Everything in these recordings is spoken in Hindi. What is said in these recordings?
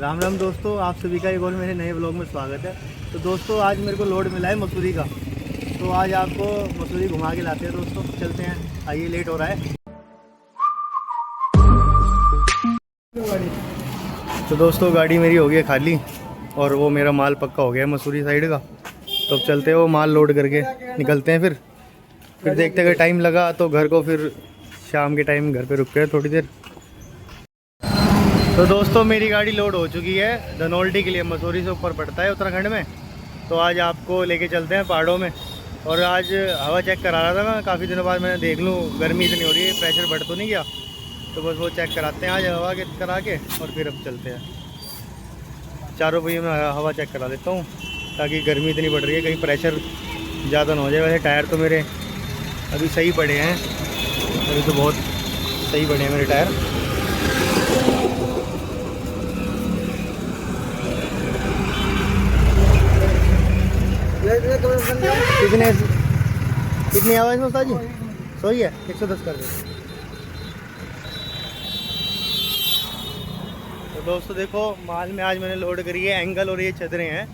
राम राम दोस्तों, आप सभी का एक और मेरे नए ब्लॉग में स्वागत है। तो दोस्तों आज मेरे को लोड मिला है मसूरी का, तो आज आपको मसूरी घुमा के लाते हैं दोस्तों। चलते हैं, आइए, लेट हो रहा है। तो दोस्तों गाड़ी मेरी हो गई है खाली और वो मेरा माल पक्का हो गया है मसूरी साइड का। तो अब चलते हैं, वो माल लोड करके निकलते हैं। फिर देखते हैं, अगर टाइम लगा तो घर को, फिर शाम के टाइम घर पे रुकते हैं थोड़ी देर। तो दोस्तों मेरी गाड़ी लोड हो चुकी है धनौल्टी के लिए। मसूरी से ऊपर पड़ता है उत्तराखंड में। तो आज आपको लेके चलते हैं पहाड़ों में। और आज हवा चेक करा रहा था मैं, काफ़ी दिनों बाद मैंने देख लूँ गर्मी इतनी हो रही है, प्रेशर बढ़ तो नहीं गया। तो बस वो चेक कराते हैं आज हवा के करा के, और फिर अब चलते हैं। चारों पहियों में हवा चेक करा देता हूँ ताकि गर्मी इतनी बढ़ रही है कहीं प्रेशर ज़्यादा ना हो जाए। वैसे टायर तो मेरे अभी सही पड़े हैं, अभी तो बहुत सही पड़े हैं मेरे टायर। कितनी आवाज़ में उस्ताद जी? सही है, 110 कर दे। तो दोस्तों देखो, माल में आज मैंने लोड करी है एंगल और ये चदरें हैं।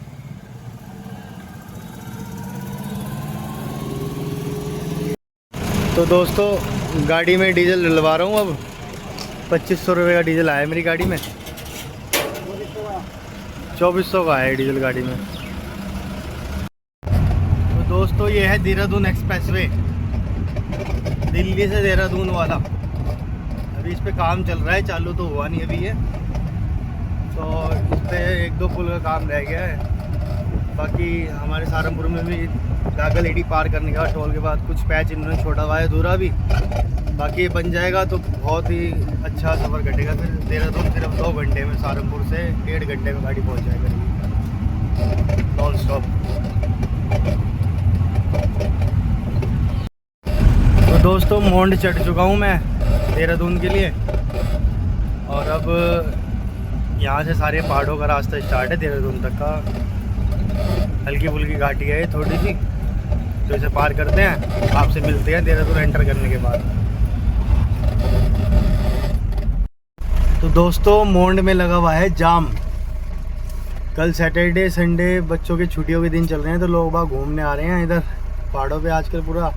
तो दोस्तों गाड़ी में डीजल डलवा रहा हूँ अब। 2500 रुपये का डीजल आया मेरी गाड़ी में। 2400 का है डीजल गाड़ी में। दोस्तों ये है देहरादून एक्सप्रेसवे, दिल्ली से देहरादून वाला। अभी इस पे काम चल रहा है, चालू तो हुआ नहीं अभी ये। तो इस पे 1-2 पुल का काम रह गया है। बाकी हमारे सहारनपुर में भी गागल एडी पार करने के बाद टोल के बाद कुछ पैच इन्होंने छोड़ा हुआ है अधूरा भी। बाकी ये बन जाएगा तो बहुत ही अच्छा सफ़र कटेगा। फिर देहरादून सिर्फ 2 घंटे में, सहारनपुर से 1.5 घंटे में गाड़ी पहुँच जाएगा नॉन स्टॉप। तो दोस्तों मोंड चढ़ चुका हूँ मैं देहरादून के लिए। और अब यहाँ से सारे पहाड़ों का रास्ता स्टार्ट है देहरादून तक का। हल्की फुल्की घाटी है थोड़ी सी, तो इसे पार करते हैं, आपसे मिलते हैं देहरादून एंटर करने के बाद। तो दोस्तों मोंड में लगा हुआ है जाम। कल सैटरडे संडे बच्चों की छुट्टियों के दिन चल रहे हैं, तो लोग बाग घूमने आ रहे हैं इधर पहाड़ों पे आजकल पूरा।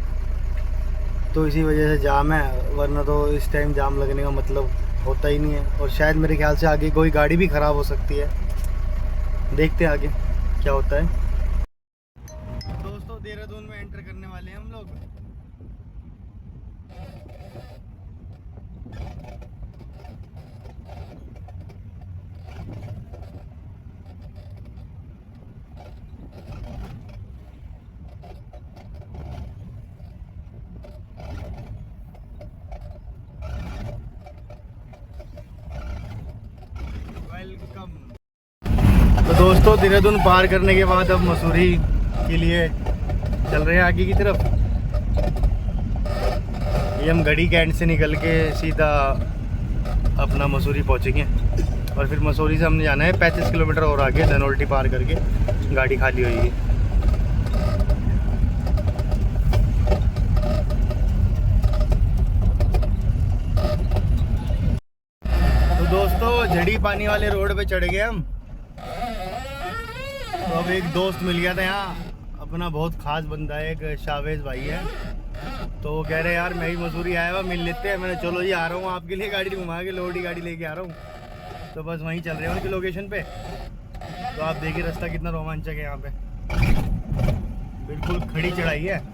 तो इसी वजह से जाम है, वरना तो इस टाइम जाम लगने का मतलब होता ही नहीं है। और शायद मेरे ख्याल से आगे कोई गाड़ी भी ख़राब हो सकती है। देखते हैं आगे क्या होता है। दोस्तों देहरादून में एंटर करने वाले हैं हम लोग। वेलकम। तो दोस्तों देहरादून पार करने के बाद अब मसूरी के लिए चल रहे हैं आगे की तरफ। ये हम गढ़ी कैंट से निकल के सीधा अपना मसूरी पहुंचेंगे। और फिर मसूरी से हमने जाना है 35 किलोमीटर और आगे, धनौल्टी पार करके गाड़ी खाली होगी। तो दोस्तों झड़ी पानी वाले रोड पे चढ़ गए हम। तो अब एक दोस्त मिल गया था यहाँ, अपना बहुत खास बंदा है, एक शावेज भाई है। तो वो कह रहे यार मैं ही मसूरी आया हुआ, मिल लेते हैं। मैंने चलो जी, आ रहा हूँ आपके लिए गाड़ी घुमा के, लोडी गाड़ी लेके आ रहा हूँ। तो बस वहीं चल रहे हैं उनकी लोकेशन पे। तो आप देखिए रास्ता कितना रोमांचक है यहाँ पे, बिल्कुल खड़ी चढ़ाई है।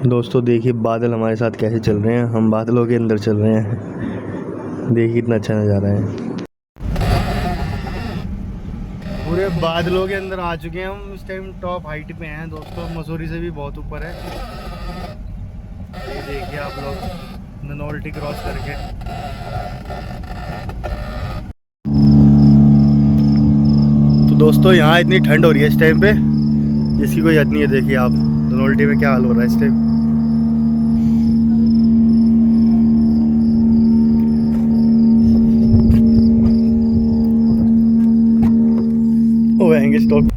दोस्तों देखिए बादल हमारे साथ कैसे चल रहे हैं, हम बादलों के अंदर चल रहे हैं। देखिए कितना अच्छा नज़ारा है, पूरे बादलों के अंदर आ चुके हैं हम। इस टाइम टॉप हाइट पे हैं दोस्तों, मसूरी से भी बहुत ऊपर है। देखिए आप लोग धनौल्टी क्रॉस करके। तो दोस्तों यहाँ इतनी ठंड हो रही है इस टाइम पे, जिसकी कोई हद नहीं है। देखिए आप धनौल्टी में क्या हाल हो रहा है इस टाइम। ओ आएंगे स्टॉक।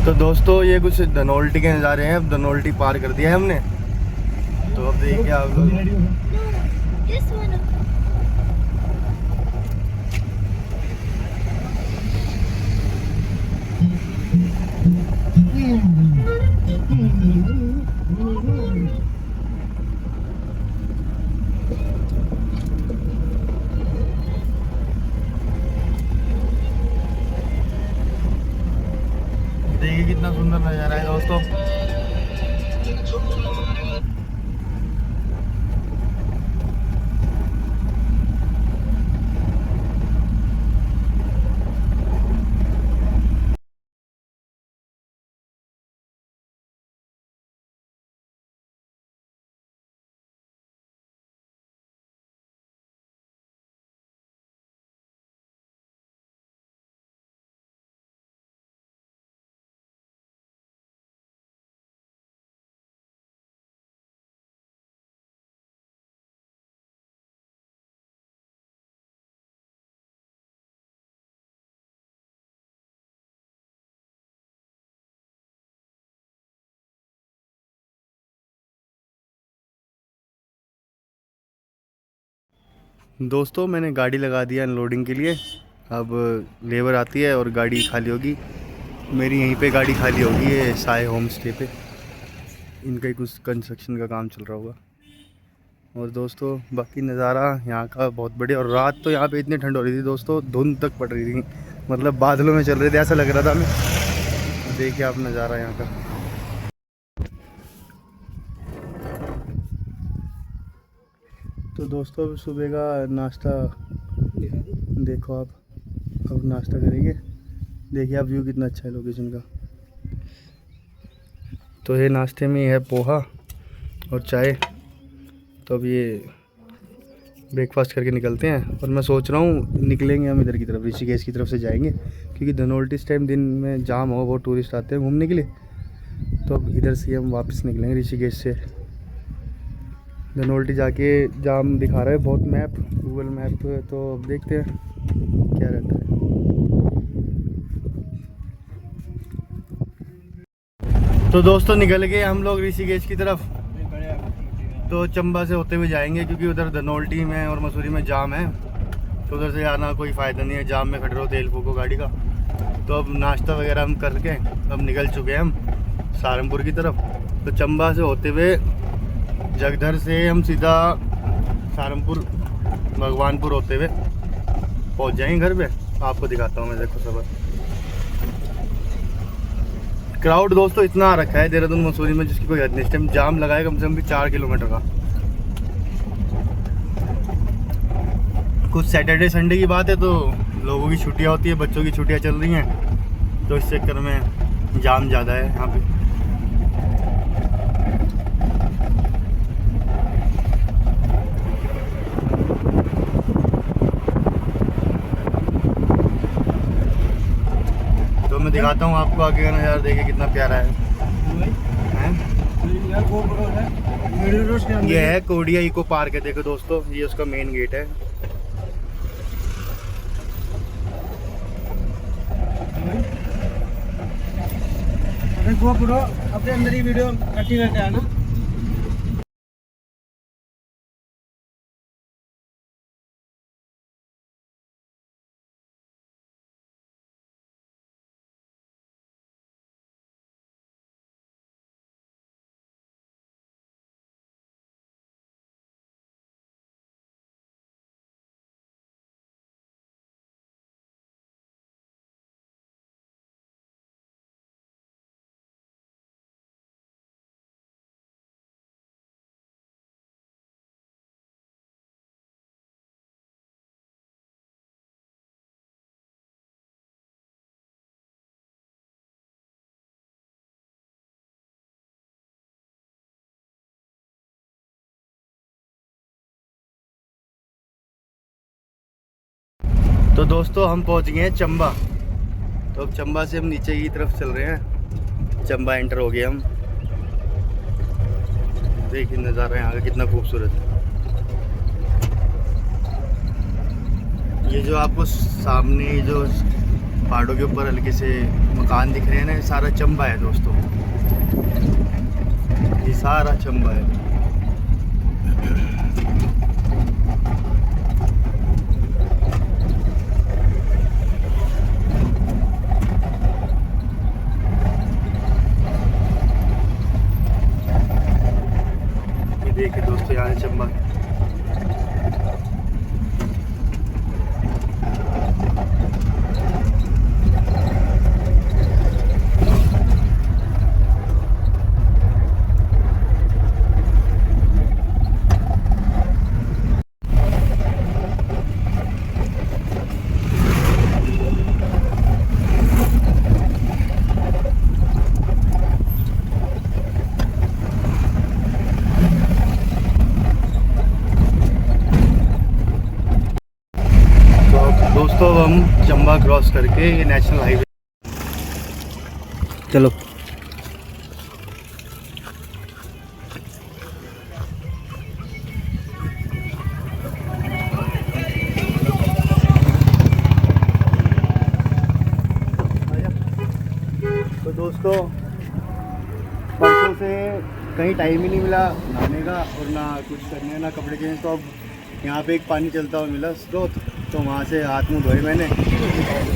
तो दोस्तों ये कुछ धनौल्टी के नज़ारे हैं। अब धनौल्टी पार कर दिया है हमने, तो अब देखिए आप लोग। देखिए कितना सुंदर नज़ारा है दोस्तों। दोस्तों मैंने गाड़ी लगा दिया अनलोडिंग के लिए। अब लेबर आती है और गाड़ी खाली होगी। मेरी यहीं पे गाड़ी खाली होगी, ये साय होम स्टे पे। इनका ही कुछ कंस्ट्रक्शन का काम चल रहा होगा। और दोस्तों बाकी नज़ारा यहाँ का बहुत बढ़िया। और रात तो यहाँ पे इतनी ठंड हो रही थी दोस्तों, धुंध तक पड़ रही थी, मतलब बादलों में चल रहे थे, ऐसा लग रहा था हमें। देखिए आप नज़ारा यहाँ का। तो दोस्तों सुबह का नाश्ता देखो आप, अब नाश्ता करेंगे। देखिए आप व्यू कितना अच्छा है लोकेशन का। तो ये नाश्ते में है पोहा और चाय। तो अब ये ब्रेकफास्ट करके निकलते हैं। और मैं सोच रहा हूँ निकलेंगे हम इधर की तरफ, ऋषिकेश की तरफ से जाएंगे, क्योंकि धनौल्टी इस टाइम दिन में जाम हो, बहुत टूरिस्ट आते हैं घूमने के लिए। तो अब इधर से हम वापस निकलेंगे ऋषिकेश से। धनौल्टी जाके जाम दिखा रहा है बहुत मैप, गूगल मैप। तो अब देखते हैं क्या रहता है। तो दोस्तों निकल गए हम लोग ऋषिकेश की तरफ। तो चंबा से होते हुए जाएंगे, क्योंकि उधर धनौल्टी में और मसूरी में जाम है। तो उधर से आना कोई फ़ायदा नहीं है, जाम में खड़े रहो, तेल फूको गाड़ी का। तो अब नाश्ता वगैरह हम करके अब निकल चुके हैं हम सहारनपुर की तरफ। तो चंबा से होते हुए जगधर से हम सीधा सहारनपुर भगवानपुर होते हुए पहुंच जाएंगे घर पे। आपको दिखाता हूँ मैं, देखो सबर। क्राउड दोस्तों इतना आ रखा है देहरादून मसूरी में जिसकी कोई हद नहीं। इस टाइम जाम लगा है कम से कम भी 4 किलोमीटर का। कुछ सैटरडे संडे की बात है तो लोगों की छुट्टियां होती है, बच्चों की छुट्टियां चल रही हैं, तो इस चक्कर में जाम ज़्यादा है यहाँ पे। तो मैं दिखाता हूँ आपको आगे का नज़ारा, देखिए कितना प्यारा है। ये है कोडिया इको पार्क है। देखो दोस्तों, ये उसका मेन गेट है। अपने अंदर ही वीडियो कटिंग करके आना। तो दोस्तों हम पहुंच गए हैं चंबा। तो अब चंबा से हम नीचे की तरफ चल रहे हैं। चंबा एंटर हो गए हम। देखिए नज़ारा यहाँ का कितना खूबसूरत है। ये जो आपको सामने जो पहाड़ों के ऊपर हल्के से मकान दिख रहे हैं ना, ये सारा चंबा है दोस्तों। ये सारा चंबा है। देखिए दोस्तों, यहाँ है चंबा। दोस्तों अब हम चंबा क्रॉस करके ये नेशनल हाईवे चलो। तो दोस्तों परसों से कहीं टाइम ही नहीं मिला नहाने का और ना कुछ करने ना कपड़े चेंज। तो अब यहाँ पे एक पानी चलता हुआ मिला स्रोत, तो वहाँ से हाथ मुँह धोए मैंने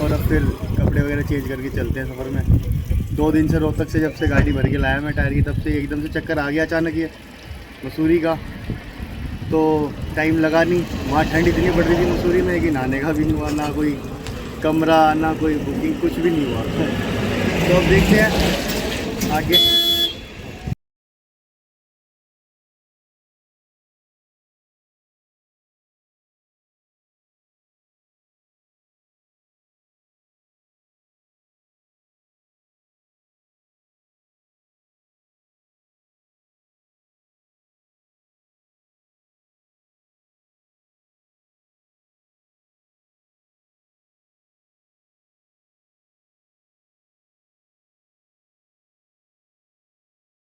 और अब फिर कपड़े वगैरह चेंज करके चलते हैं सफ़र में। 2 दिन से रोहतक से जब से गाड़ी भर के लाया मैं टायर की, तब से एकदम से चक्कर आ गया अचानक ये मसूरी का। तो टाइम लगा नहीं। वहाँ ठंड इतनी बढ़ रही थी मसूरी में कि नहाने का भी नहीं हुआ, ना कोई कमरा ना कोई बुकिंग, कुछ भी नहीं हुआ। तो अब देखते हैं आगे।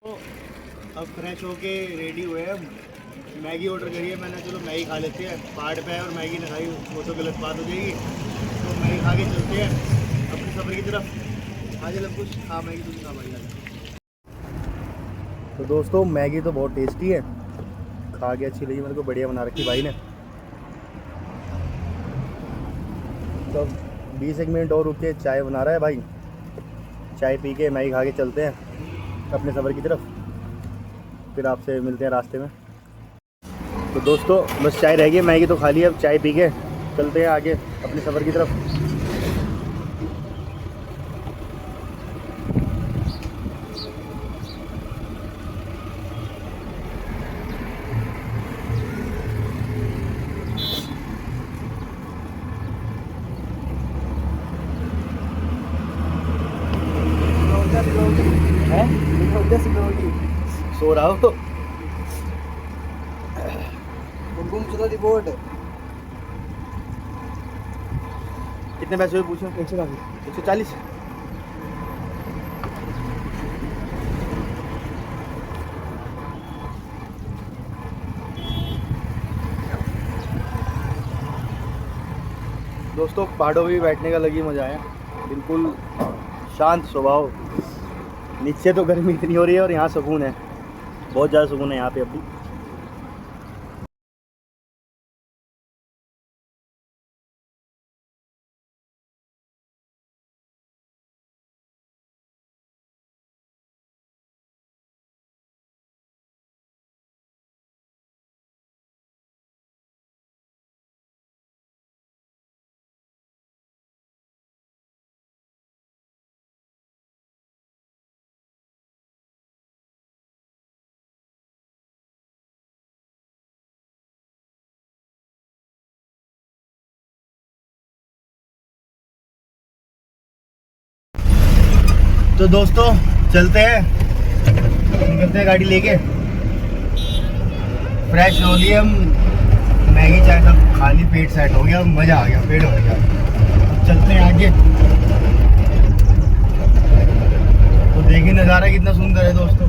तो अब फ्रेश होके रेडी हुए हैं। मैगी ऑर्डर करी है मैंने, चलो मैगी खा लेते हैं। पहाड़ पे है और मैगी ना खाई वो तो गलत बात हो जाएगी। तो मैगी खा के चलते हैं अपने सफ़र की तरफ। आज लग कुछ खा मैगी तुम खा भाई। तो दोस्तों मैगी तो बहुत टेस्टी है, खा के अच्छी लगी मेरे को, बढ़िया बना रखी भाई ने। तो 20 मिनट और रुक के चाय बना रहा है भाई। चाय पी के मैगी खा के चलते हैं अपने सफ़र की तरफ, फिर आपसे मिलते हैं रास्ते में। तो दोस्तों बस चाय रह गई, मैगी तो खा ली, अब चाय पी के चलते हैं आगे अपने सफ़र की तरफ। सो रहा हो। गुमशुदा रिपोर्ट। कितने पैसे हुए पूछो? 140। दोस्तों पहाड़ों में भी बैठने का लगी मज़ा आया, बिल्कुल शांत स्वभाव। नीचे तो गर्मी इतनी हो रही है और यहाँ सुकून है, बहुत ज़्यादा सुकून है यहाँ पे अभी। तो दोस्तों चलते हैं, निकलते हैं गाड़ी लेके। फ्रेश हो लिए हम, मैगी चाय सब खाली, पेट सेट हो गया, मज़ा आ गया, पेट हो गया। अब चलते हैं आगे। तो देखिए नज़ारा कितना सुंदर है दोस्तों।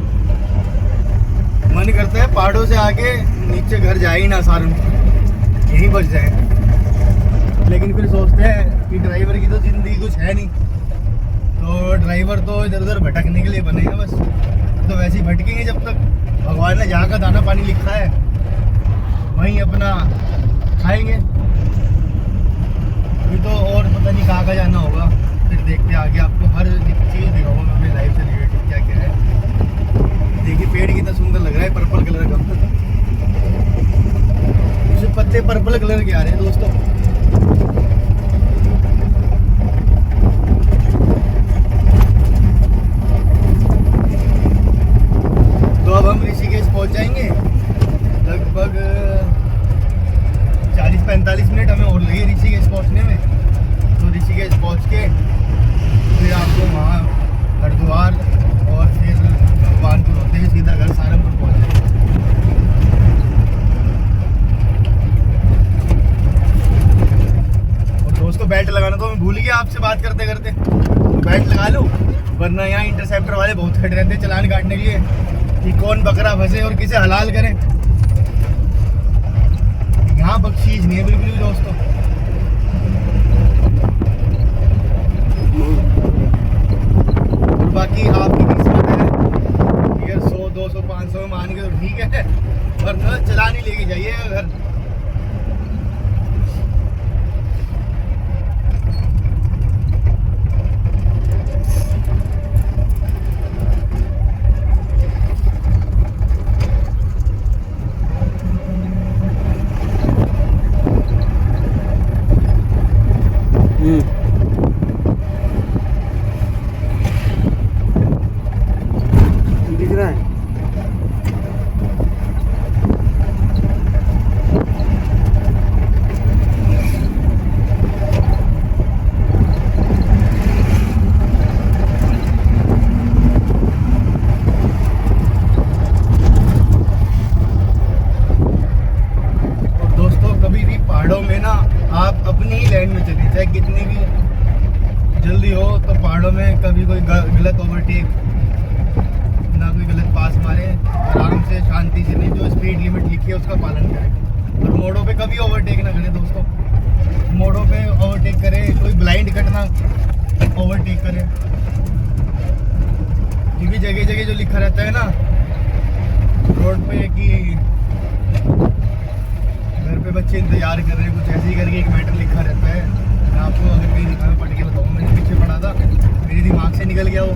मन करता है पहाड़ों से आके नीचे घर जाए ही ना, सहारनपुर यहीं बच जाए, लेकिन फिर सोचते हैं कि ड्राइवर की तो ज़िंदगी कुछ है नहीं, तो ड्राइवर तो इधर उधर भटकने के लिए बनेगा बस। तो वैसे ही भटकेंगे जब तक भगवान ने जहाँ का दाना पानी लिखा है वहीं अपना खाएंगे। अभी तो और पता नहीं कहाँ का जाना होगा, फिर देखते हैं आगे। आपको हर चीज़ दिखाऊंगा मैं अपनी लाइफ से रिलेटेड क्या क्या है। देखिए पेड़ कितना सुंदर लग रहा है, पर्पल कलर का। उसे पत्ते पर्पल कलर के आ रहे हैं दोस्तों। तो अब हम ऋषिकेश पहुंच जाएंगे, लगभग 40-45 मिनट हमें और लगे ऋषिकेश पहुंचने में। तो ऋषिकेश पहुंच के फिर आपको वहाँ हरिद्वार और फिर भगवानपुर होते हुए सीधा घर सहारनपुर पहुंच जाएंगे। और दोस्तों बेल्ट लगाना तो मैं भूल गया आपसे बात करते करते, तो बेल्ट लगा लो, वरना यहाँ इंटरसेप्टर वाले बहुत खड़े रहते हैं चालान काटने के लिए कि कौन बकरा फंसे और किसे हलाल करें। यहाँ बख्शीश नहीं है बिल्कुल भी दोस्तों। और बाकी आपकी किस्मत है, अगर 100, 200, 500 में मान के तो ठीक है, वरना चलान ही लेके जाइए घर। दिख रहा है। और दोस्तों कभी भी पहाड़ों में ना आप अपनी ही लाइन में चलिए, चाहे कितनी भी जल्दी हो, तो पहाड़ों में कभी कोई गलत ओवरटेक ना, कोई गलत पास मारे, आराम से शांति से, नहीं जो स्पीड लिमिट लिखी है उसका पालन करें। और मोड़ों पे कभी ओवरटेक ना करें दोस्तों, मोड़ों पे ओवरटेक करें, कोई ब्लाइंड कटना ओवरटेक करें, क्योंकि जगह जगह जो लिखा रहता है ना रोड पे कि घर पे बच्चे इंतजार कर रहे हैं, कुछ ऐसे ही करके एक मैटर लिखा रहता है। मैं आपको अगर कहीं दिखा में पढ़ के बताऊँ, मैंने पीछे पढ़ा था, मेरे दिमाग से निकल गया वो।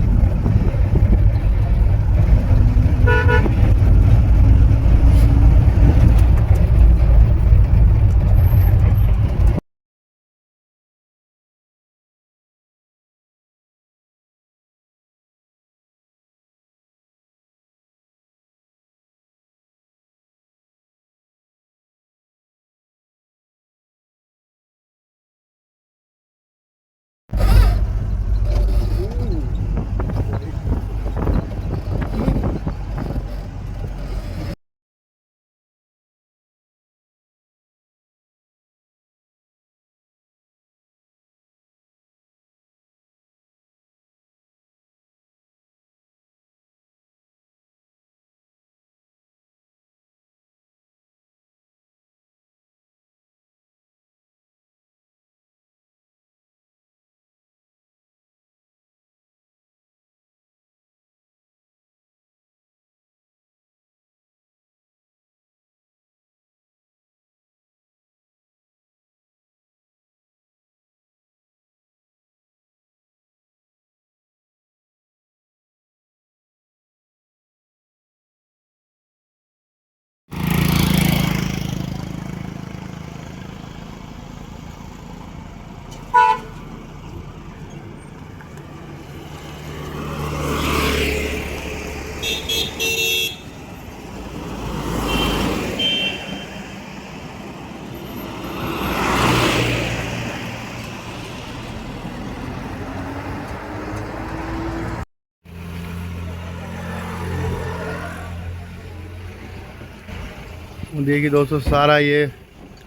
देखिए दोस्तों, सारा ये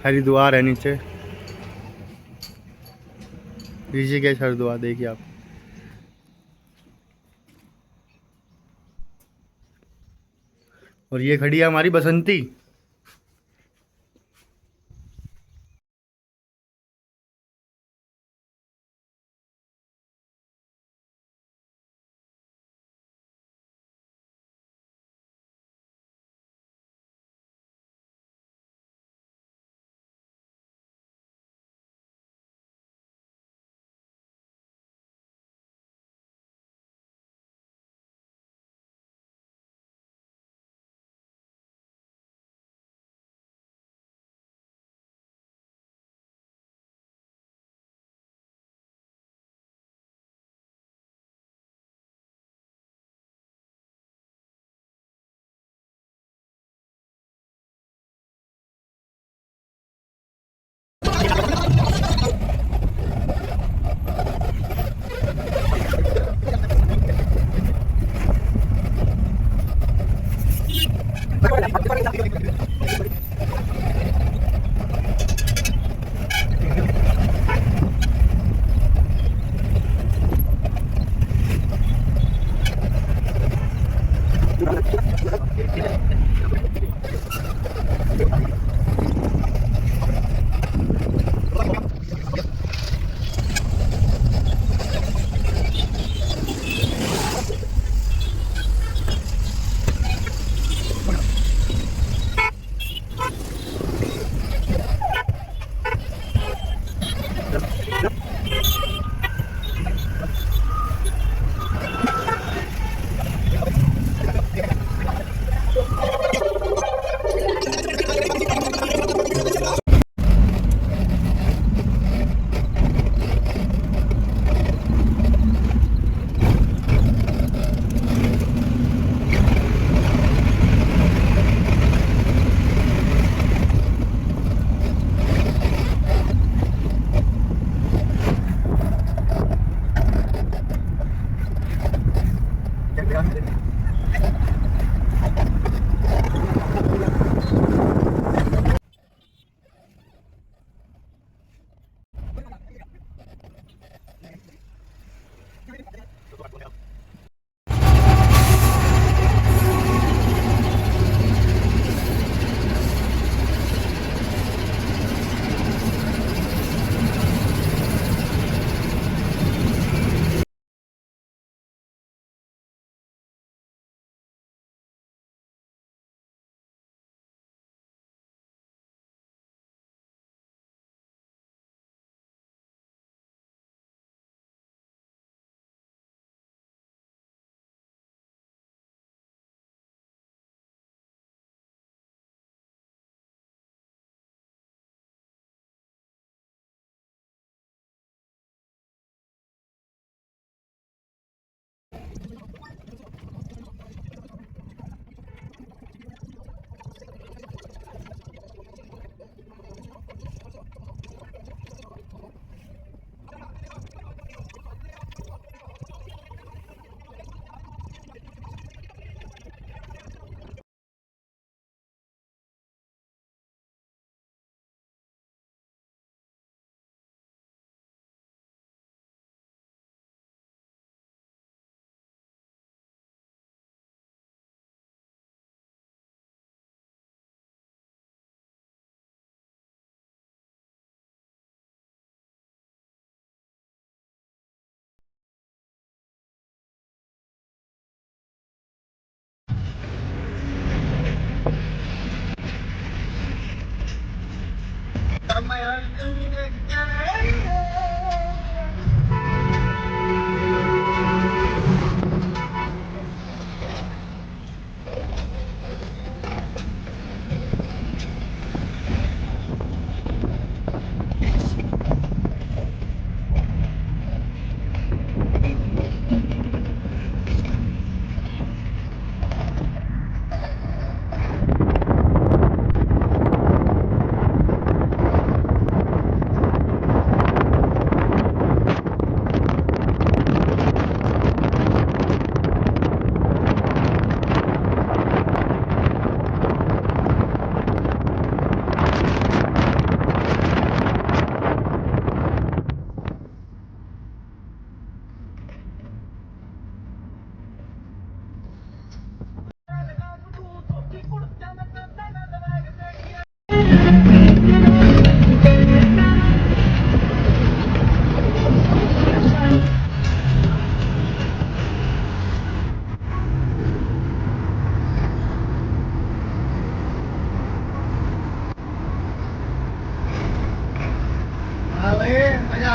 हरिद्वार है नीचे, ऋषिकेश हरिद्वार देखिए आप। और ये खड़ी है हमारी बसंती।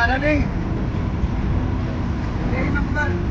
रहा नहीं एक नंबर।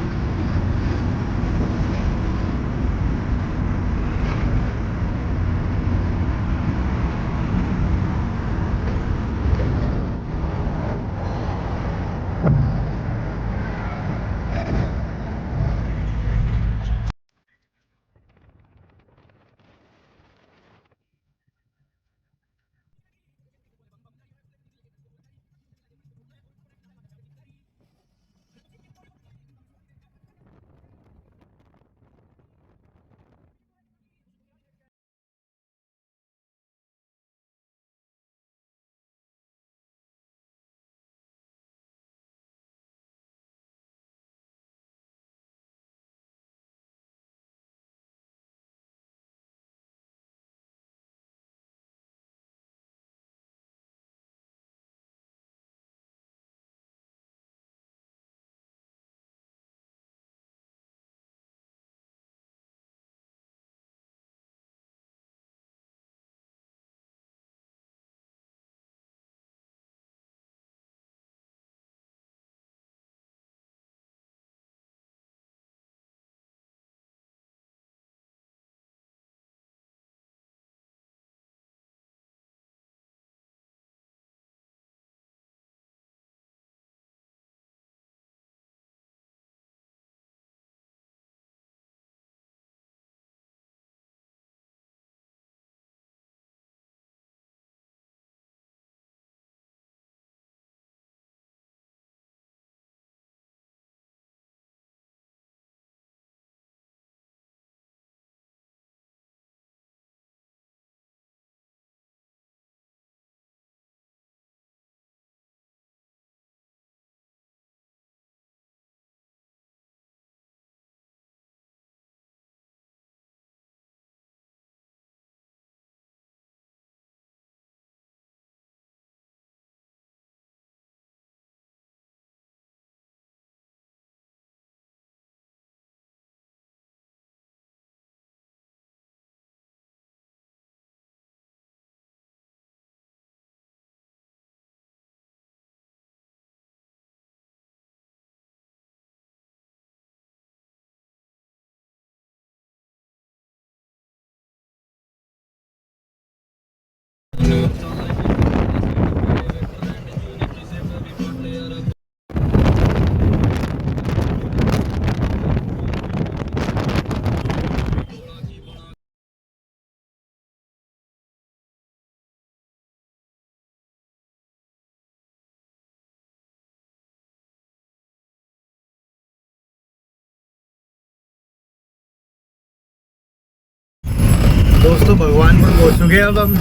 दोस्तों भगवानपुर पहुंच चुके हैं अब हम।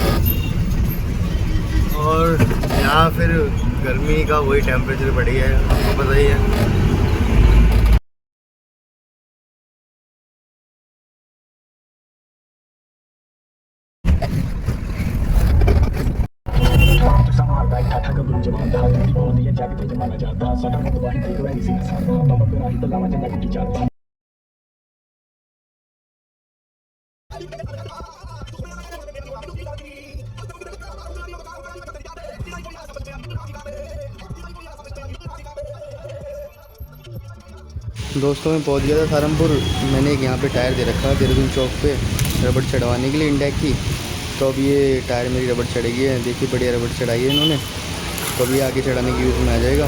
और यहाँ फिर गर्मी का वही टेम्परेचर बढ़ी है, आपको पता ही है। दोस्तों मैं पहुंच गया था सहारनपुर। मैंने एक यहाँ पे टायर दे रखा है देहरादून चौक पे रबड़ चढ़वाने के लिए इंडेक की। तो अब ये टायर मेरी रबड़ चढ़ेगी है, देखिए बढ़िया रबड़ चढ़ाई है इन्होंने। तो अभी आगे चढ़ाने की यूज़ में आ जाएगा।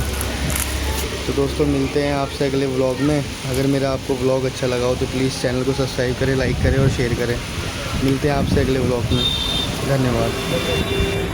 तो दोस्तों मिलते हैं आपसे अगले व्लॉग में। अगर मेरा आपको व्लॉग अच्छा लगा हो तो प्लीज़ चैनल को सब्सक्राइब करें, लाइक करें और शेयर करें। मिलते हैं आपसे अगले व्लॉग में। धन्यवाद।